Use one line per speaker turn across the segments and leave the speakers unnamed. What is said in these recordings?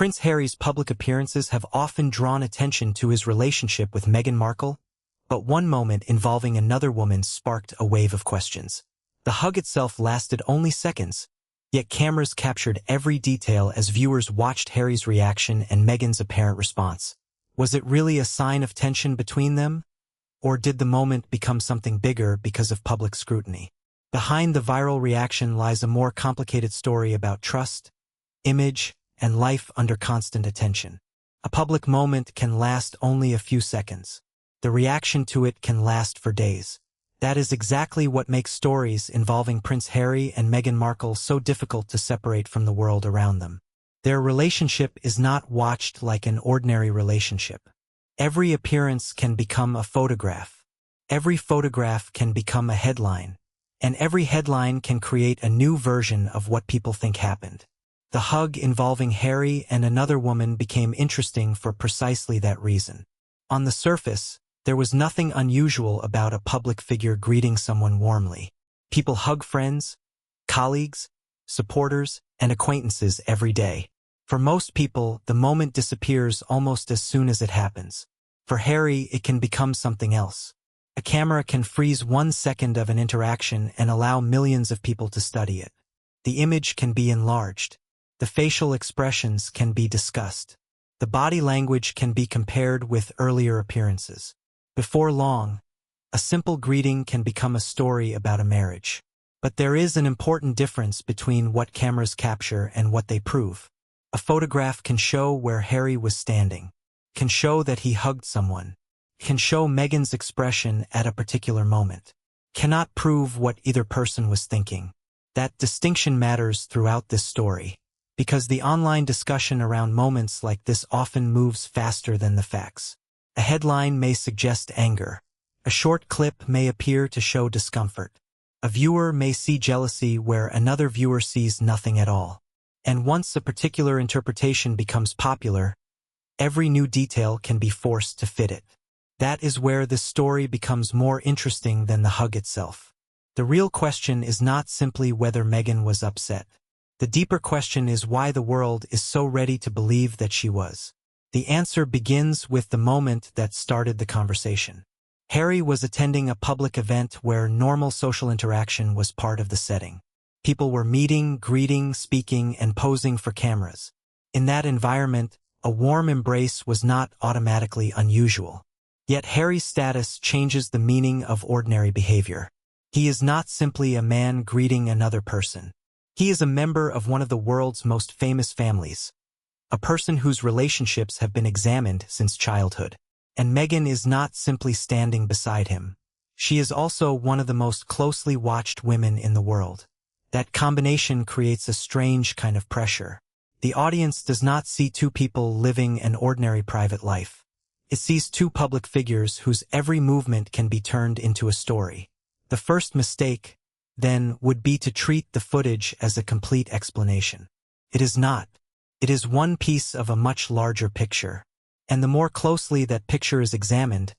Prince Harry's public appearances have often drawn attention to his relationship with Meghan Markle, but one moment involving another woman sparked a wave of questions. The hug itself lasted only seconds, yet cameras captured every detail as viewers watched Harry's reaction and Meghan's apparent response. Was it really a sign of tension between them? Or did the moment become something bigger because of public scrutiny? Behind the viral reaction lies a more complicated story about trust, image, and life under constant attention. A public moment can last only a few seconds. The reaction to it can last for days. That is exactly what makes stories involving Prince Harry and Meghan Markle so difficult to separate from the world around them. Their relationship is not watched like an ordinary relationship. Every appearance can become a photograph. Every photograph can become a headline. And every headline can create a new version of what people think happened. The hug involving Harry and another woman became interesting for precisely that reason. On the surface, there was nothing unusual about a public figure greeting someone warmly. People hug friends, colleagues, supporters, and acquaintances every day. For most people, the moment disappears almost as soon as it happens. For Harry, it can become something else. A camera can freeze 1 second of an interaction and allow millions of people to study it. The image can be enlarged. The facial expressions can be discussed. The body language can be compared with earlier appearances. Before long, a simple greeting can become a story about a marriage. But there is an important difference between what cameras capture and what they prove. A photograph can show where Harry was standing, can show that he hugged someone, can show Meghan's expression at a particular moment, cannot prove what either person was thinking. That distinction matters throughout this story, because the online discussion around moments like this often moves faster than the facts. A headline may suggest anger. A short clip may appear to show discomfort. A viewer may see jealousy where another viewer sees nothing at all. And once a particular interpretation becomes popular, every new detail can be forced to fit it. That is where this story becomes more interesting than the hug itself. The real question is not simply whether Meghan was upset. The deeper question is why the world is so ready to believe that she was. The answer begins with the moment that started the conversation. Harry was attending a public event where normal social interaction was part of the setting. People were meeting, greeting, speaking, and posing for cameras. In that environment, a warm embrace was not automatically unusual. Yet Harry's status changes the meaning of ordinary behavior. He is not simply a man greeting another person. He is a member of one of the world's most famous families. A person whose relationships have been examined since childhood. And Meghan is not simply standing beside him. She is also one of the most closely watched women in the world. That combination creates a strange kind of pressure. The audience does not see two people living an ordinary private life. It sees two public figures whose every movement can be turned into a story. The first mistake, then, would be to treat the footage as a complete explanation. It is not. It is one piece of a much larger picture. And the more closely that picture is examined,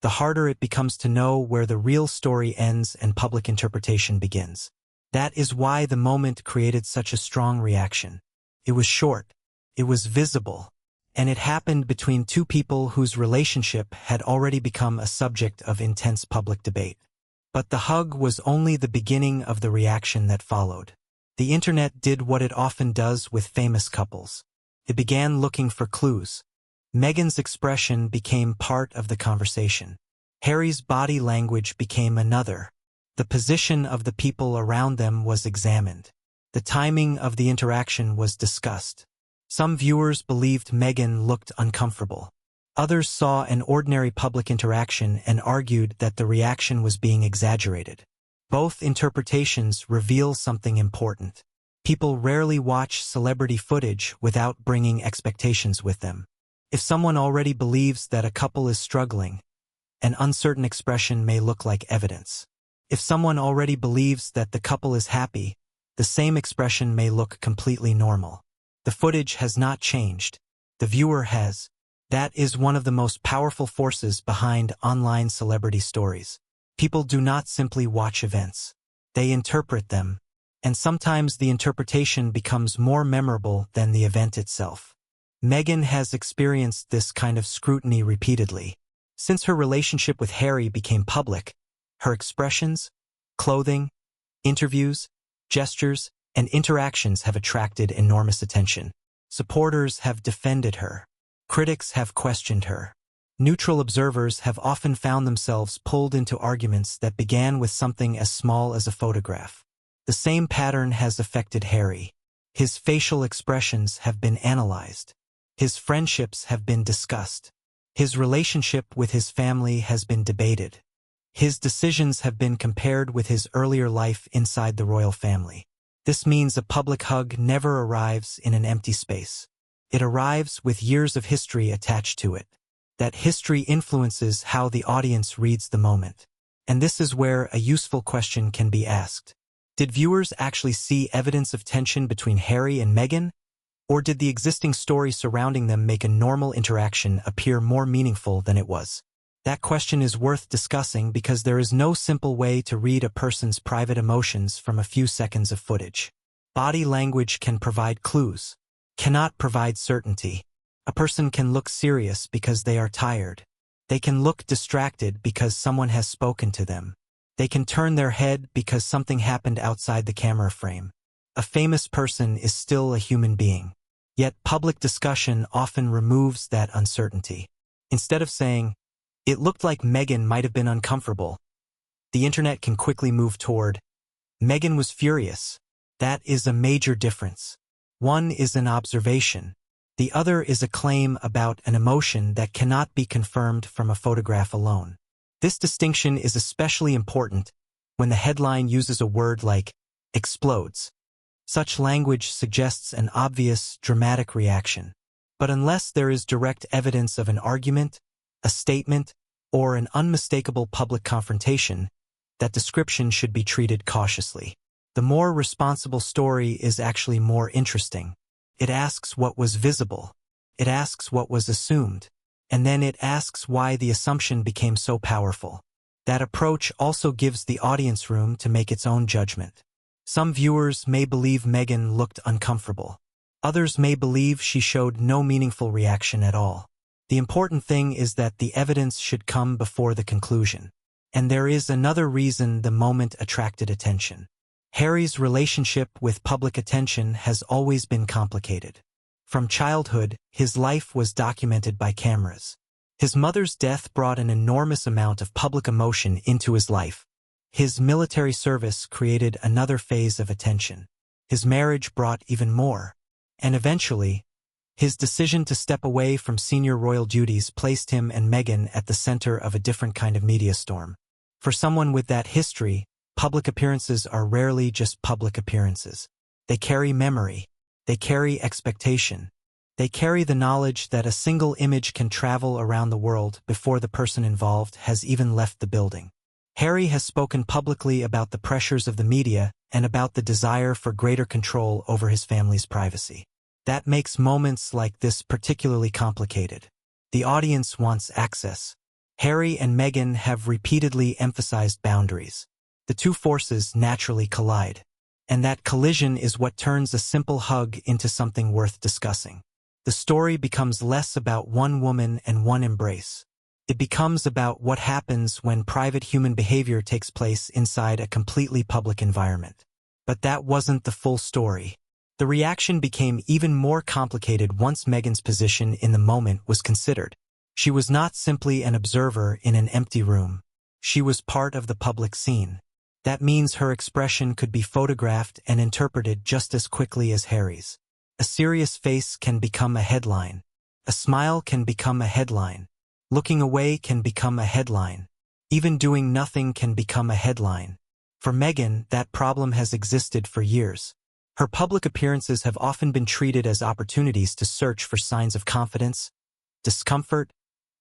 the harder it becomes to know where the real story ends and public interpretation begins. That is why the moment created such a strong reaction. It was short, it was visible, and it happened between two people whose relationship had already become a subject of intense public debate. But the hug was only the beginning of the reaction that followed. The internet did what it often does with famous couples. It began looking for clues. Meghan's expression became part of the conversation. Harry's body language became another. The position of the people around them was examined. The timing of the interaction was discussed. Some viewers believed Meghan looked uncomfortable. Others saw an ordinary public interaction and argued that the reaction was being exaggerated. Both interpretations reveal something important. People rarely watch celebrity footage without bringing expectations with them. If someone already believes that a couple is struggling, an uncertain expression may look like evidence. If someone already believes that the couple is happy, the same expression may look completely normal. The footage has not changed. The viewer has. That is one of the most powerful forces behind online celebrity stories. People do not simply watch events. They interpret them, and sometimes the interpretation becomes more memorable than the event itself. Meghan has experienced this kind of scrutiny repeatedly. Since her relationship with Harry became public, her expressions, clothing, interviews, gestures, and interactions have attracted enormous attention. Supporters have defended her. Critics have questioned her. Neutral observers have often found themselves pulled into arguments that began with something as small as a photograph. The same pattern has affected Harry. His facial expressions have been analyzed. His friendships have been discussed. His relationship with his family has been debated. His decisions have been compared with his earlier life inside the royal family. This means a public hug never arrives in an empty space. It arrives with years of history attached to it. That history influences how the audience reads the moment. And this is where a useful question can be asked. Did viewers actually see evidence of tension between Harry and Meghan? Or did the existing story surrounding them make a normal interaction appear more meaningful than it was? That question is worth discussing because there is no simple way to read a person's private emotions from a few seconds of footage. Body language can provide clues, cannot provide certainty. A person can look serious because they are tired. They can look distracted because someone has spoken to them. They can turn their head because something happened outside the camera frame. A famous person is still a human being. Yet public discussion often removes that uncertainty. Instead of saying, "It looked like Meghan might have been uncomfortable," the internet can quickly move toward, "Meghan was furious." That is a major difference. One is an observation. The other is a claim about an emotion that cannot be confirmed from a photograph alone. This distinction is especially important when the headline uses a word like explodes. Such language suggests an obvious, dramatic reaction. But unless there is direct evidence of an argument, a statement, or an unmistakable public confrontation, that description should be treated cautiously. The more responsible story is actually more interesting. It asks what was visible. It asks what was assumed. And then it asks why the assumption became so powerful. That approach also gives the audience room to make its own judgment. Some viewers may believe Meghan looked uncomfortable. Others may believe she showed no meaningful reaction at all. The important thing is that the evidence should come before the conclusion. And there is another reason the moment attracted attention. Harry's relationship with public attention has always been complicated. From childhood, his life was documented by cameras. His mother's death brought an enormous amount of public emotion into his life. His military service created another phase of attention. His marriage brought even more. And eventually, his decision to step away from senior royal duties placed him and Meghan at the center of a different kind of media storm. For someone with that history, public appearances are rarely just public appearances. They carry memory. They carry expectation. They carry the knowledge that a single image can travel around the world before the person involved has even left the building. Harry has spoken publicly about the pressures of the media and about the desire for greater control over his family's privacy. That makes moments like this particularly complicated. The audience wants access. Harry and Meghan have repeatedly emphasized boundaries. The two forces naturally collide. And that collision is what turns a simple hug into something worth discussing. The story becomes less about one woman and one embrace. It becomes about what happens when private human behavior takes place inside a completely public environment. But that wasn't the full story. The reaction became even more complicated once Meghan's position in the moment was considered. She was not simply an observer in an empty room. She was part of the public scene. That means her expression could be photographed and interpreted just as quickly as Harry's. A serious face can become a headline. A smile can become a headline. Looking away can become a headline. Even doing nothing can become a headline. For Meghan, that problem has existed for years. Her public appearances have often been treated as opportunities to search for signs of confidence, discomfort,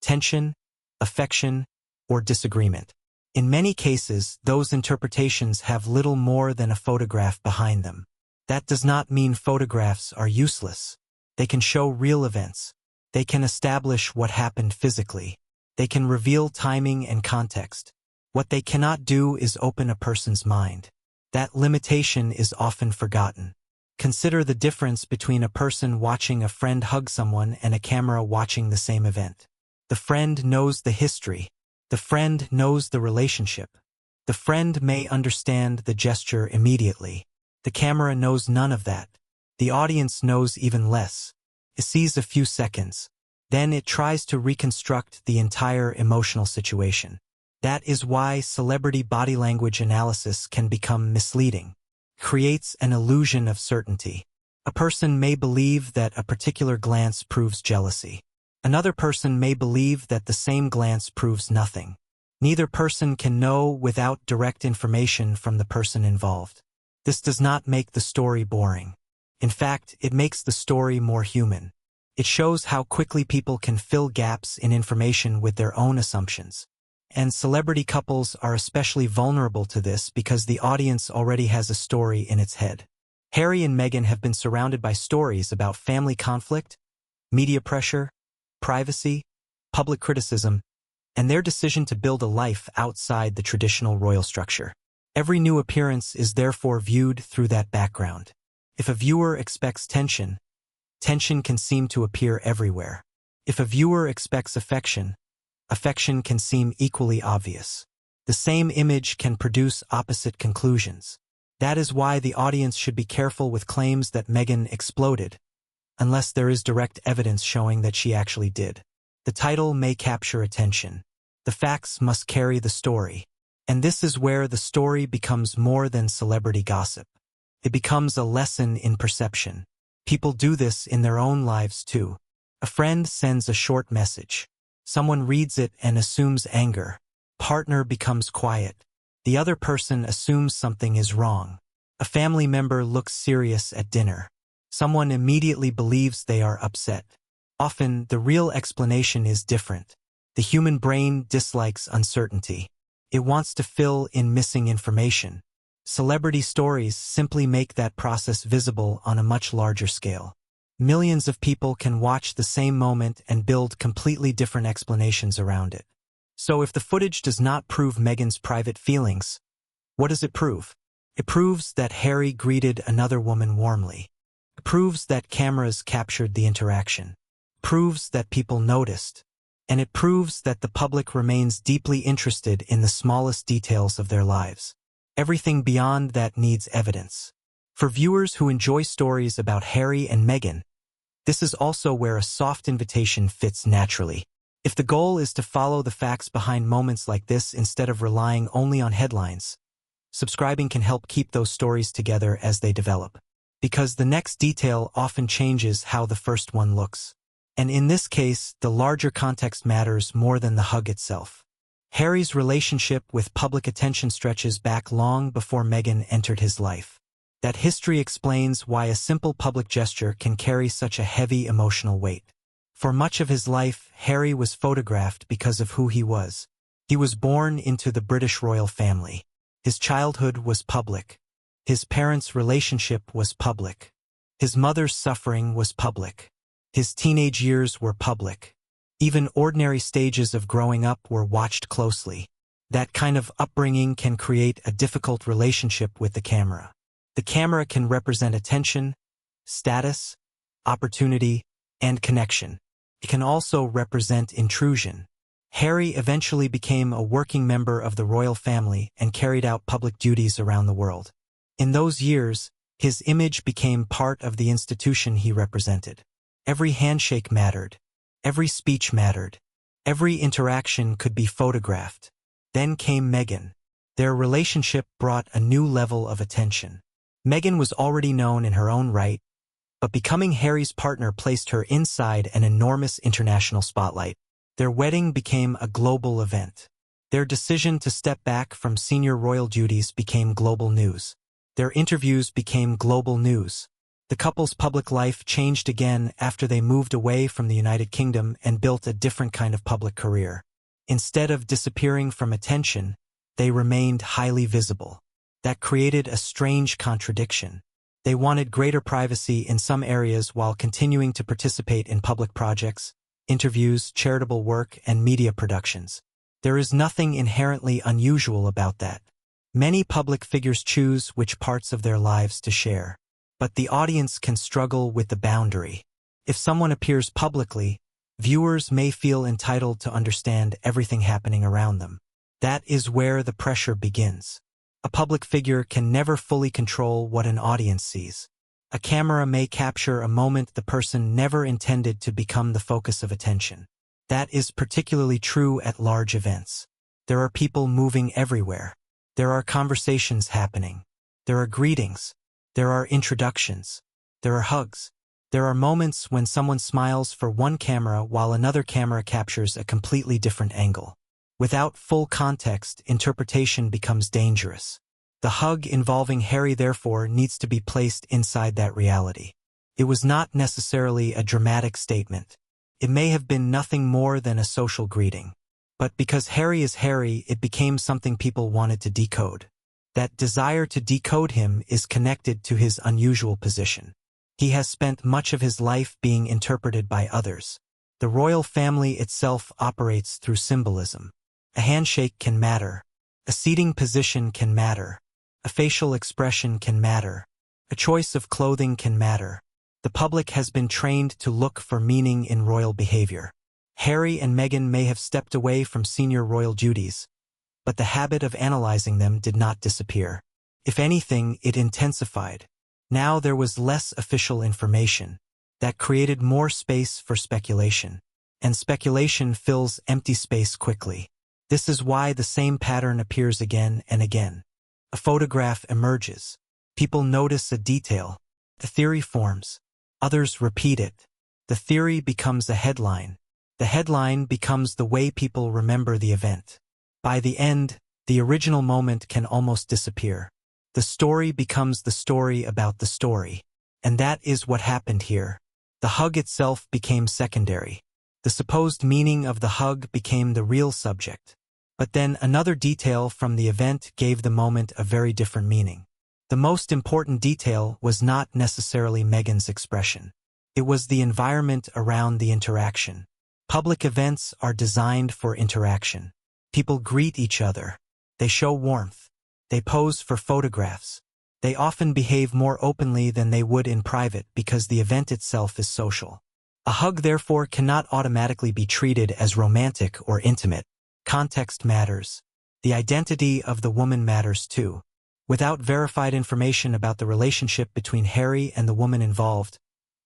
tension, affection, or disagreement. In many cases, those interpretations have little more than a photograph behind them. That does not mean photographs are useless. They can show real events. They can establish what happened physically. They can reveal timing and context. What they cannot do is open a person's mind. That limitation is often forgotten. Consider the difference between a person watching a friend hug someone and a camera watching the same event. The friend knows the history. The friend knows the relationship. The friend may understand the gesture immediately. The camera knows none of that. The audience knows even less. It sees a few seconds. Then it tries to reconstruct the entire emotional situation. That is why celebrity body language analysis can become misleading. It creates an illusion of certainty. A person may believe that a particular glance proves jealousy. Another person may believe that the same glance proves nothing. Neither person can know without direct information from the person involved. This does not make the story boring. In fact, it makes the story more human. It shows how quickly people can fill gaps in information with their own assumptions. And celebrity couples are especially vulnerable to this because the audience already has a story in its head. Harry and Meghan have been surrounded by stories about family conflict, media pressure, privacy, public criticism, and their decision to build a life outside the traditional royal structure. Every new appearance is therefore viewed through that background. If a viewer expects tension, tension can seem to appear everywhere. If a viewer expects affection, affection can seem equally obvious. The same image can produce opposite conclusions. That is why the audience should be careful with claims that Meghan exploded, unless there is direct evidence showing that she actually did. The title may capture attention. The facts must carry the story. And this is where the story becomes more than celebrity gossip. It becomes a lesson in perception. People do this in their own lives too. A friend sends a short message. Someone reads it and assumes anger. Partner becomes quiet. The other person assumes something is wrong. A family member looks serious at dinner. Someone immediately believes they are upset. Often, the real explanation is different. The human brain dislikes uncertainty. It wants to fill in missing information. Celebrity stories simply make that process visible on a much larger scale. Millions of people can watch the same moment and build completely different explanations around it. So if the footage does not prove Meghan's private feelings, what does it prove? It proves that Harry greeted another woman warmly. It proves that cameras captured the interaction. It proves that people noticed. And it proves that the public remains deeply interested in the smallest details of their lives. Everything beyond that needs evidence. For viewers who enjoy stories about Harry and Meghan, this is also where a soft invitation fits naturally. If the goal is to follow the facts behind moments like this instead of relying only on headlines, subscribing can help keep those stories together as they develop. Because the next detail often changes how the first one looks. And in this case, the larger context matters more than the hug itself. Harry's relationship with public attention stretches back long before Meghan entered his life. That history explains why a simple public gesture can carry such a heavy emotional weight. For much of his life, Harry was photographed because of who he was. He was born into the British royal family. His childhood was public. His parents' relationship was public. His mother's suffering was public. His teenage years were public. Even ordinary stages of growing up were watched closely. That kind of upbringing can create a difficult relationship with the camera. The camera can represent attention, status, opportunity, and connection. It can also represent intrusion. Harry eventually became a working member of the royal family and carried out public duties around the world. In those years, his image became part of the institution he represented. Every handshake mattered. Every speech mattered. Every interaction could be photographed. Then came Meghan. Their relationship brought a new level of attention. Meghan was already known in her own right, but becoming Harry's partner placed her inside an enormous international spotlight. Their wedding became a global event. Their decision to step back from senior royal duties became global news. Their interviews became global news. The couple's public life changed again after they moved away from the United Kingdom and built a different kind of public career. Instead of disappearing from attention, they remained highly visible. That created a strange contradiction. They wanted greater privacy in some areas while continuing to participate in public projects, interviews, charitable work, and media productions. There is nothing inherently unusual about that. Many public figures choose which parts of their lives to share. but the audience can struggle with the boundary. If someone appears publicly, viewers may feel entitled to understand everything happening around them. That is where the pressure begins. A public figure can never fully control what an audience sees. A camera may capture a moment the person never intended to become the focus of attention. That is particularly true at large events. There are people moving everywhere. There are conversations happening. There are greetings. There are introductions. There are hugs. There are moments when someone smiles for one camera while another camera captures a completely different angle. Without full context, interpretation becomes dangerous. The hug involving Harry therefore needs to be placed inside that reality. It was not necessarily a dramatic statement. It may have been nothing more than a social greeting. But because Harry is Harry, it became something people wanted to decode. That desire to decode him is connected to his unusual position. He has spent much of his life being interpreted by others. The royal family itself operates through symbolism. A handshake can matter. A seating position can matter. A facial expression can matter. A choice of clothing can matter. The public has been trained to look for meaning in royal behavior. Harry and Meghan may have stepped away from senior royal duties, but the habit of analyzing them did not disappear. If anything, it intensified. Now there was less official information. That created more space for speculation. And speculation fills empty space quickly. This is why the same pattern appears again and again. A photograph emerges. People notice a detail. The theory forms. Others repeat it. The theory becomes a headline. The headline becomes the way people remember the event. By the end, the original moment can almost disappear. The story becomes the story about the story. And that is what happened here. The hug itself became secondary. The supposed meaning of the hug became the real subject. But then another detail from the event gave the moment a very different meaning. The most important detail was not necessarily Meghan's expression. It was the environment around the interaction. Public events are designed for interaction. People greet each other. They show warmth. They pose for photographs. They often behave more openly than they would in private because the event itself is social. A hug therefore cannot automatically be treated as romantic or intimate. Context matters. The identity of the woman matters too. Without verified information about the relationship between Harry and the woman involved,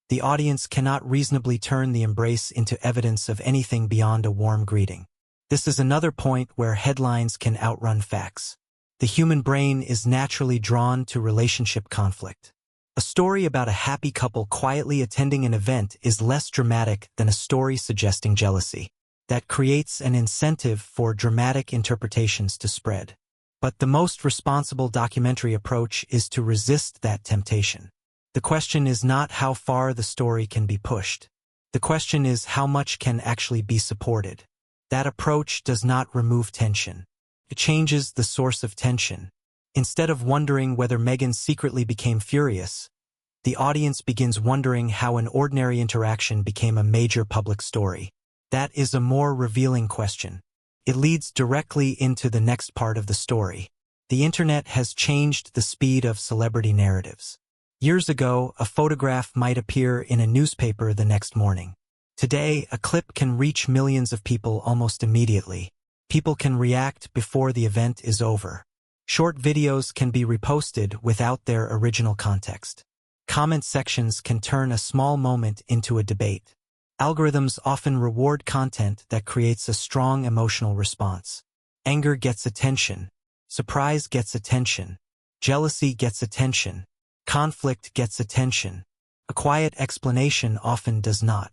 the audience cannot reasonably turn the embrace into evidence of anything beyond a warm greeting. This is another point where headlines can outrun facts. The human brain is naturally drawn to relationship conflict. A story about a happy couple quietly attending an event is less dramatic than a story suggesting jealousy. That creates an incentive for dramatic interpretations to spread. But the most responsible documentary approach is to resist that temptation. The question is not how far the story can be pushed. The question is how much can actually be supported. That approach does not remove tension. It changes the source of tension. Instead of wondering whether Meghan secretly became furious, the audience begins wondering how an ordinary interaction became a major public story. That is a more revealing question. It leads directly into the next part of the story. The internet has changed the speed of celebrity narratives. Years ago, a photograph might appear in a newspaper the next morning. Today, a clip can reach millions of people almost immediately. People can react before the event is over. Short videos can be reposted without their original context. Comment sections can turn a small moment into a debate. Algorithms often reward content that creates a strong emotional response. Anger gets attention. Surprise gets attention. Jealousy gets attention. Conflict gets attention. A quiet explanation often does not.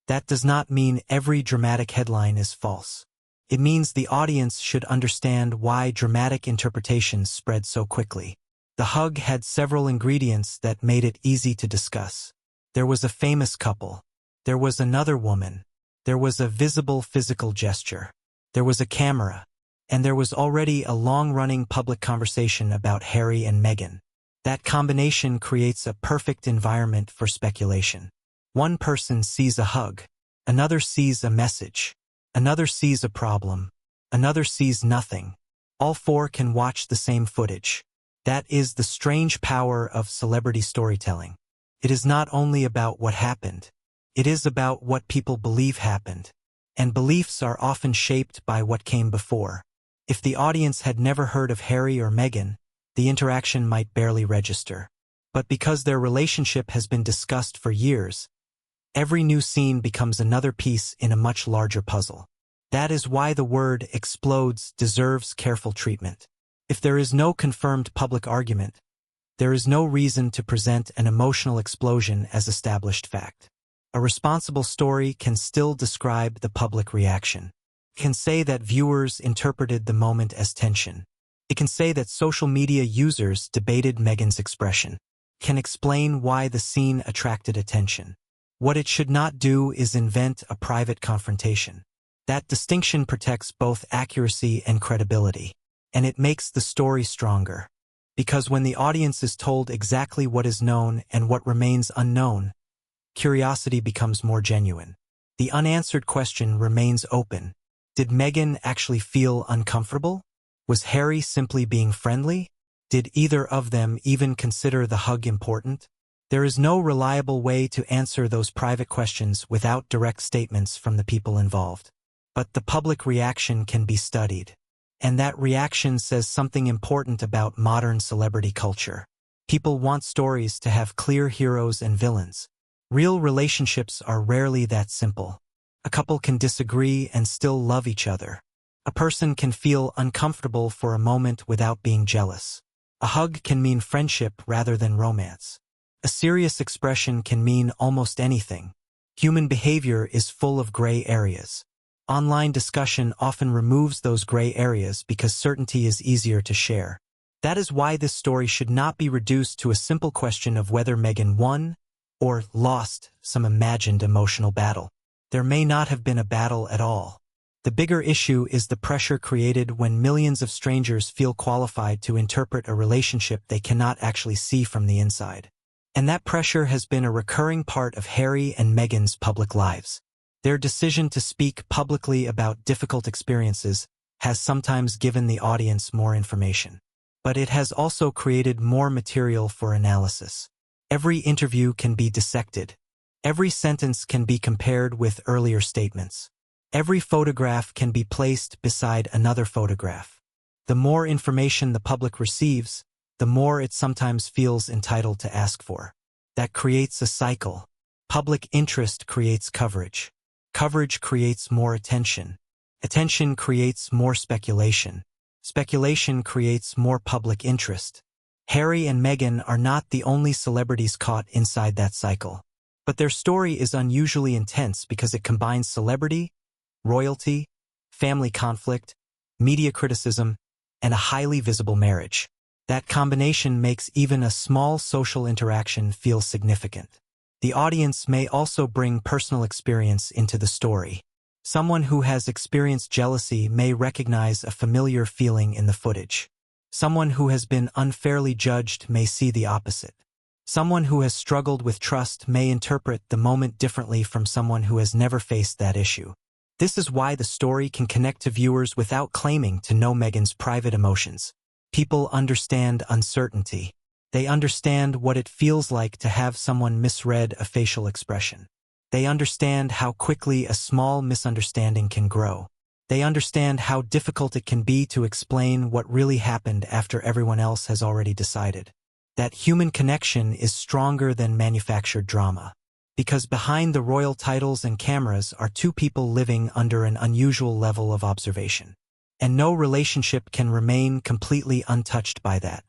That does not mean every dramatic headline is false. It means the audience should understand why dramatic interpretations spread so quickly. The hug had several ingredients that made it easy to discuss. There was a famous couple. There was another woman. There was a visible physical gesture. There was a camera. And there was already a long-running public conversation about Harry and Meghan. That combination creates a perfect environment for speculation. One person sees a hug. Another sees a message. Another sees a problem. Another sees nothing. All four can watch the same footage. That is the strange power of celebrity storytelling. It is not only about what happened. It is about what people believe happened. And beliefs are often shaped by what came before. If the audience had never heard of Harry or Meghan, the interaction might barely register. But because their relationship has been discussed for years, every new scene becomes another piece in a much larger puzzle. That is why the word explodes deserves careful treatment. If there is no confirmed public argument, there is no reason to present an emotional explosion as established fact. A responsible story can still describe the public reaction. It can say that viewers interpreted the moment as tension. It can say that social media users debated Meghan's expression. It can explain why the scene attracted attention. What it should not do is invent a private confrontation. That distinction protects both accuracy and credibility, and it makes the story stronger. Because when the audience is told exactly what is known and what remains unknown, curiosity becomes more genuine. The unanswered question remains open. Did Meghan actually feel uncomfortable? Was Harry simply being friendly? Did either of them even consider the hug important? There is no reliable way to answer those private questions without direct statements from the people involved. But the public reaction can be studied. And that reaction says something important about modern celebrity culture. People want stories to have clear heroes and villains. Real relationships are rarely that simple. A couple can disagree and still love each other. A person can feel uncomfortable for a moment without being jealous. A hug can mean friendship rather than romance. A serious expression can mean almost anything. Human behavior is full of gray areas. Online discussion often removes those gray areas because certainty is easier to share. That is why this story should not be reduced to a simple question of whether Meghan won or lost some imagined emotional battle. There may not have been a battle at all. The bigger issue is the pressure created when millions of strangers feel qualified to interpret a relationship they cannot actually see from the inside. And that pressure has been a recurring part of Harry and Meghan's public lives. Their decision to speak publicly about difficult experiences has sometimes given the audience more information. But it has also created more material for analysis. Every interview can be dissected. Every sentence can be compared with earlier statements. Every photograph can be placed beside another photograph. The more information the public receives, the more it sometimes feels entitled to ask for. That creates a cycle. Public interest creates coverage. Coverage creates more attention. Attention creates more speculation. Speculation creates more public interest. Harry and Meghan are not the only celebrities caught inside that cycle. But their story is unusually intense because it combines celebrity, royalty, family conflict, media criticism, and a highly visible marriage. That combination makes even a small social interaction feel significant. The audience may also bring personal experience into the story. Someone who has experienced jealousy may recognize a familiar feeling in the footage. Someone who has been unfairly judged may see the opposite. Someone who has struggled with trust may interpret the moment differently from someone who has never faced that issue. This is why the story can connect to viewers without claiming to know Meghan's private emotions. People understand uncertainty. They understand what it feels like to have someone misread a facial expression. They understand how quickly a small misunderstanding can grow. They understand how difficult it can be to explain what really happened after everyone else has already decided. That human connection is stronger than manufactured drama. Because behind the royal titles and cameras are two people living under an unusual level of observation. And no relationship can remain completely untouched by that.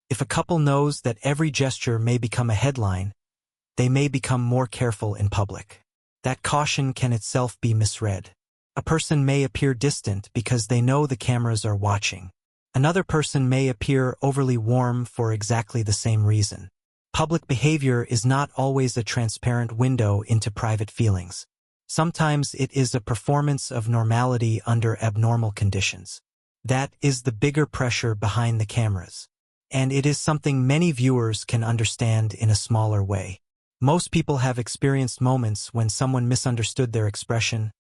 If a couple knows that every gesture may become a headline, they may become more careful in public. That caution can itself be misread. A person may appear distant because they know the cameras are watching. Another person may appear overly warm for exactly the same reason. Public behavior is not always a transparent window into private feelings. Sometimes it is a performance of normality under abnormal conditions. That is the bigger pressure behind the cameras. And it is something many viewers can understand in a smaller way. Most people have experienced moments when someone misunderstood their expression,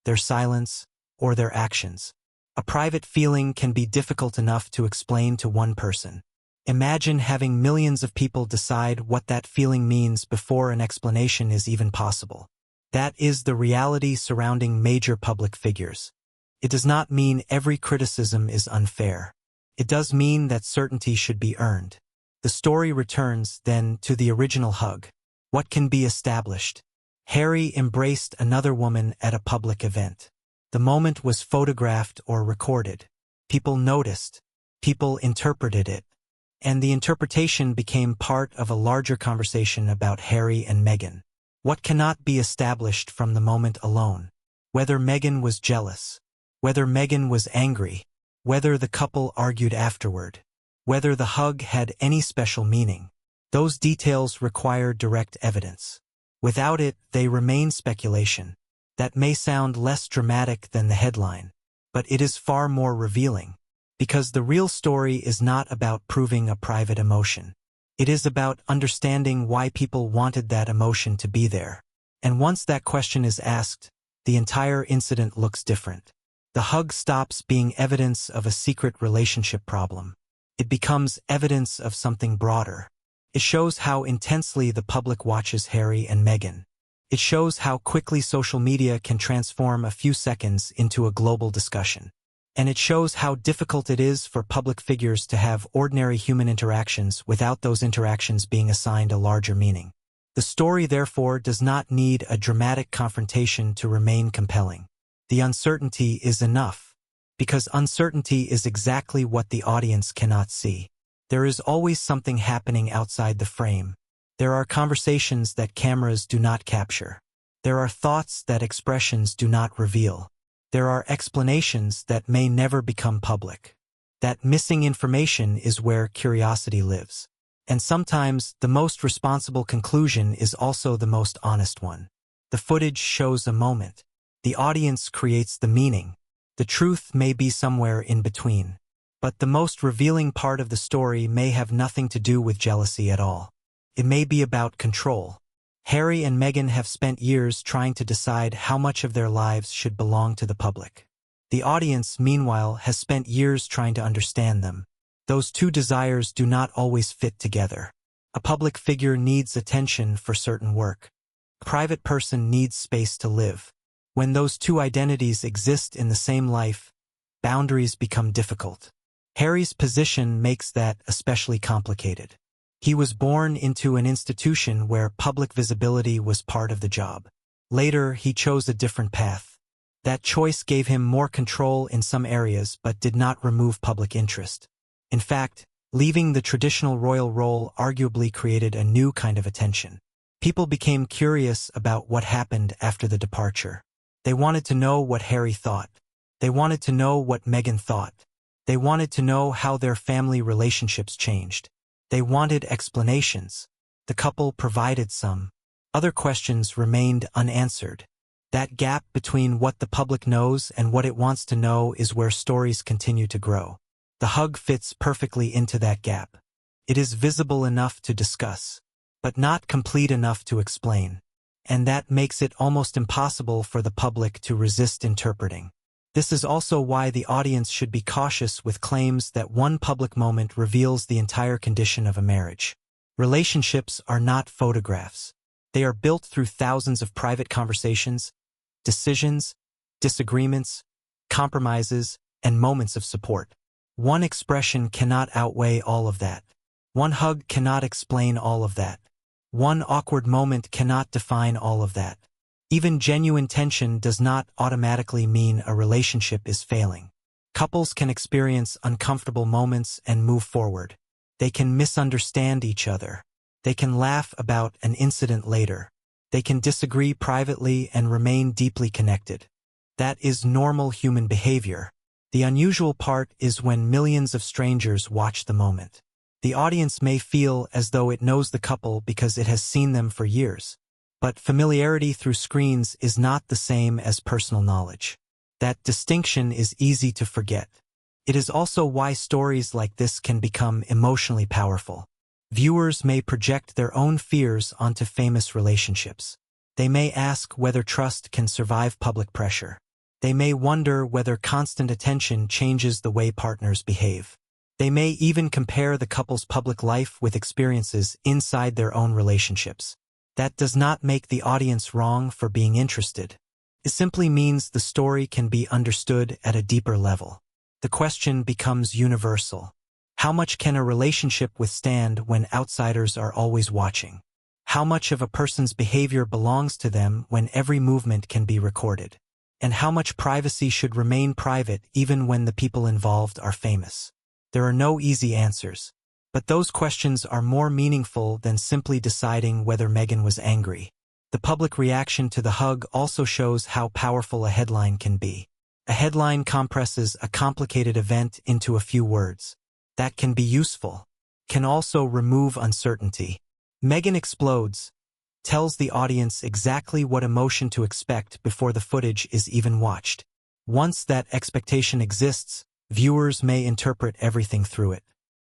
their silence, or their actions. A private feeling can be difficult enough to explain to one person. Imagine having millions of people decide what that feeling means before an explanation is even possible. That is the reality surrounding major public figures. It does not mean every criticism is unfair. It does mean that certainty should be earned. The story returns, then, to the original hug. What can be established? Harry embraced another woman at a public event. The moment was photographed or recorded. People noticed. People interpreted it. And the interpretation became part of a larger conversation about Harry and Meghan. What cannot be established from the moment alone? Whether Meghan was jealous. Whether Meghan was angry. Whether the couple argued afterward. Whether the hug had any special meaning. Those details require direct evidence. Without it, they remain speculation. That may sound less dramatic than the headline, but it is far more revealing. Because the real story is not about proving a private emotion. It is about understanding why people wanted that emotion to be there. And once that question is asked, the entire incident looks different. The hug stops being evidence of a secret relationship problem. It becomes evidence of something broader. It shows how intensely the public watches Harry and Meghan. It shows how quickly social media can transform a few seconds into a global discussion. And it shows how difficult it is for public figures to have ordinary human interactions without those interactions being assigned a larger meaning. The story, therefore, does not need a dramatic confrontation to remain compelling. The uncertainty is enough, because uncertainty is exactly what the audience cannot see. There is always something happening outside the frame. There are conversations that cameras do not capture. There are thoughts that expressions do not reveal. There are explanations that may never become public. That missing information is where curiosity lives. And sometimes the most responsible conclusion is also the most honest one. The footage shows a moment. The audience creates the meaning. The truth may be somewhere in between. But the most revealing part of the story may have nothing to do with jealousy at all. It may be about control. Harry and Meghan have spent years trying to decide how much of their lives should belong to the public. The audience, meanwhile, has spent years trying to understand them. Those two desires do not always fit together. A public figure needs attention for certain work. A private person needs space to live. When those two identities exist in the same life, boundaries become difficult. Harry's position makes that especially complicated. He was born into an institution where public visibility was part of the job. Later, he chose a different path. That choice gave him more control in some areas but did not remove public interest. In fact, leaving the traditional royal role arguably created a new kind of attention. People became curious about what happened after the departure. They wanted to know what Harry thought. They wanted to know what Meghan thought. They wanted to know how their family relationships changed. They wanted explanations. The couple provided some. Other questions remained unanswered. That gap between what the public knows and what it wants to know is where stories continue to grow. The hug fits perfectly into that gap. It is visible enough to discuss, but not complete enough to explain. And that makes it almost impossible for the public to resist interpreting. This is also why the audience should be cautious with claims that one public moment reveals the entire condition of a marriage. Relationships are not photographs. They are built through thousands of private conversations, decisions, disagreements, compromises, and moments of support. One expression cannot outweigh all of that. One hug cannot explain all of that. One awkward moment cannot define all of that. Even genuine tension does not automatically mean a relationship is failing. Couples can experience uncomfortable moments and move forward. They can misunderstand each other. They can laugh about an incident later. They can disagree privately and remain deeply connected. That is normal human behavior. The unusual part is when millions of strangers watch the moment. The audience may feel as though it knows the couple because it has seen them for years. But familiarity through screens is not the same as personal knowledge. That distinction is easy to forget. It is also why stories like this can become emotionally powerful. Viewers may project their own fears onto famous relationships. They may ask whether trust can survive public pressure. They may wonder whether constant attention changes the way partners behave. They may even compare the couple's public life with experiences inside their own relationships. That does not make the audience wrong for being interested. It simply means the story can be understood at a deeper level. The question becomes universal. How much can a relationship withstand when outsiders are always watching? How much of a person's behavior belongs to them when every movement can be recorded? And how much privacy should remain private even when the people involved are famous? There are no easy answers. But those questions are more meaningful than simply deciding whether Meghan was angry. The public reaction to the hug also shows how powerful a headline can be. A headline compresses a complicated event into a few words. That can be useful. Can also remove uncertainty. Meghan explodes, tells the audience exactly what emotion to expect before the footage is even watched. Once that expectation exists, viewers may interpret everything through it.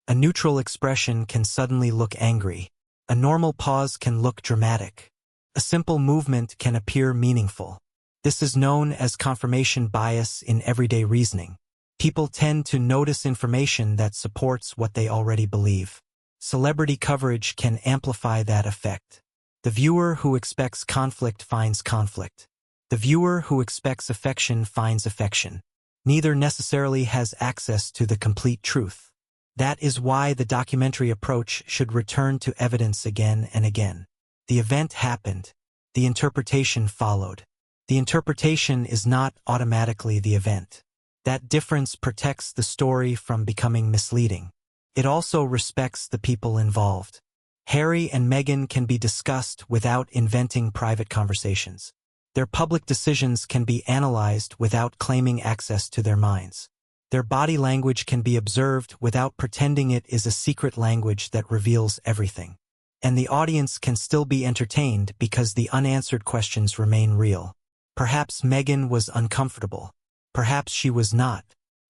A neutral expression can suddenly look angry. A normal pause can look dramatic. A simple movement can appear meaningful. This is known as confirmation bias in everyday reasoning. People tend to notice information that supports what they already believe. Celebrity coverage can amplify that effect. The viewer who expects conflict finds conflict. The viewer who expects affection finds affection. Neither necessarily has access to the complete truth. That is why the documentary approach should return to evidence again and again. The event happened. The interpretation followed. The interpretation is not automatically the event. That difference protects the story from becoming misleading. It also respects the people involved. Harry and Meghan can be discussed without inventing private conversations. Their public decisions can be analyzed without claiming access to their minds. Their body language can be observed without pretending it is a secret language that reveals everything. And the audience can still be entertained because the unanswered questions remain real. Perhaps Meghan was uncomfortable. Perhaps she was not.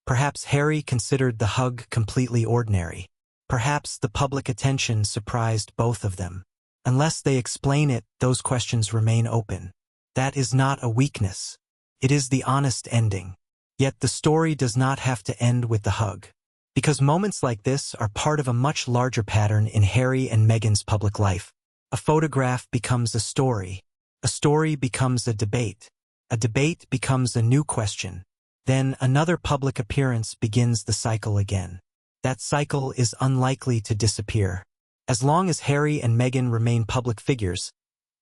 Perhaps Harry considered the hug completely ordinary. Perhaps the public attention surprised both of them. Unless they explain it, those questions remain open. That is not a weakness. It is the honest ending. Yet the story does not have to end with the hug. Because moments like this are part of a much larger pattern in Harry and Meghan's public life. A photograph becomes a story. A story becomes a debate. A debate becomes a new question. Then another public appearance begins the cycle again. That cycle is unlikely to disappear. As long as Harry and Meghan remain public figures,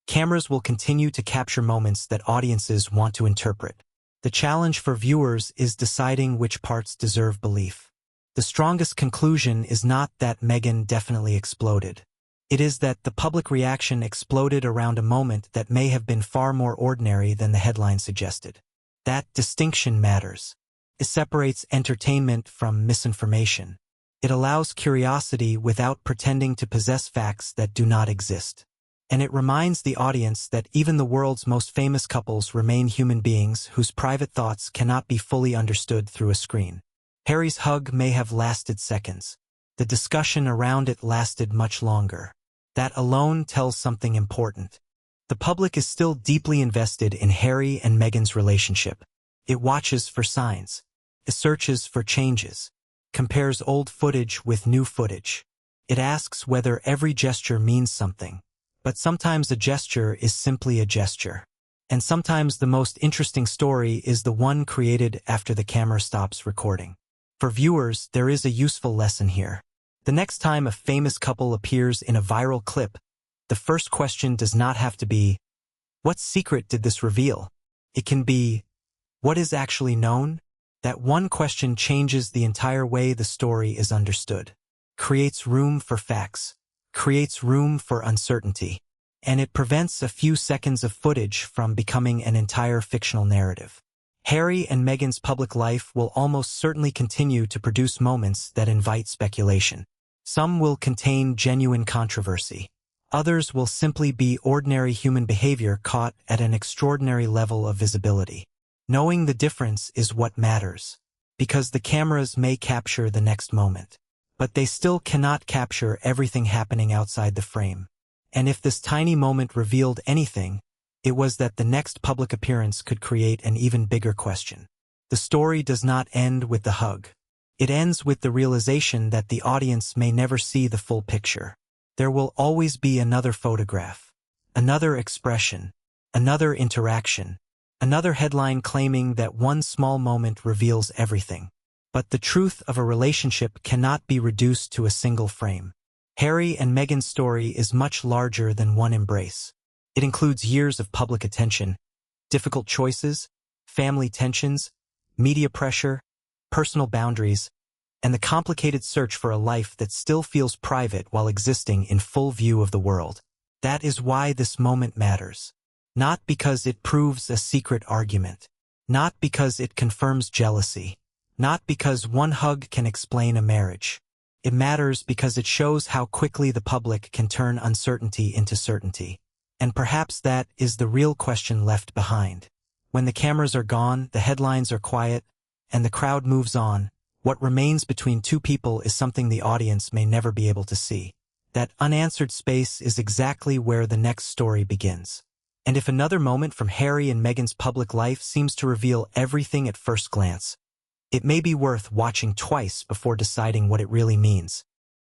cameras will continue to capture moments that audiences want to interpret. The challenge for viewers is deciding which parts deserve belief. The strongest conclusion is not that Meghan definitely exploded. It is that the public reaction exploded around a moment that may have been far more ordinary than the headline suggested. That distinction matters. It separates entertainment from misinformation. It allows curiosity without pretending to possess facts that do not exist. And it reminds the audience that even the world's most famous couples remain human beings whose private thoughts cannot be fully understood through a screen. Harry's hug may have lasted seconds. The discussion around it lasted much longer. That alone tells something important. The public is still deeply invested in Harry and Meghan's relationship. It watches for signs. It searches for changes. Compares old footage with new footage. It asks whether every gesture means something. But sometimes a gesture is simply a gesture. And sometimes the most interesting story is the one created after the camera stops recording. For viewers, there is a useful lesson here. The next time a famous couple appears in a viral clip, the first question does not have to be, what secret did this reveal? It can be, what is actually known? That one question changes the entire way the story is understood. Creates room for facts. Creates room for uncertainty. And it prevents a few seconds of footage from becoming an entire fictional narrative. Harry and Meghan's public life will almost certainly continue to produce moments that invite speculation. Some will contain genuine controversy. Others will simply be ordinary human behavior caught at an extraordinary level of visibility. Knowing the difference is what matters, because the cameras may capture the next moment, but they still cannot capture everything happening outside the frame. And if this tiny moment revealed anything, it was that the next public appearance could create an even bigger question. The story does not end with the hug. It ends with the realization that the audience may never see the full picture. There will always be another photograph, another expression, another interaction, another headline claiming that one small moment reveals everything. But the truth of a relationship cannot be reduced to a single frame. Harry and Meghan's story is much larger than one embrace. It includes years of public attention, difficult choices, family tensions, media pressure, personal boundaries, and the complicated search for a life that still feels private while existing in full view of the world. That is why this moment matters. Not because it proves a secret argument. Not because it confirms jealousy. Not because one hug can explain a marriage. It matters because it shows how quickly the public can turn uncertainty into certainty. And perhaps that is the real question left behind. When the cameras are gone, the headlines are quiet, and the crowd moves on, what remains between two people is something the audience may never be able to see. That unanswered space is exactly where the next story begins. And if another moment from Harry and Meghan's public life seems to reveal everything at first glance, it may be worth watching twice before deciding what it really means.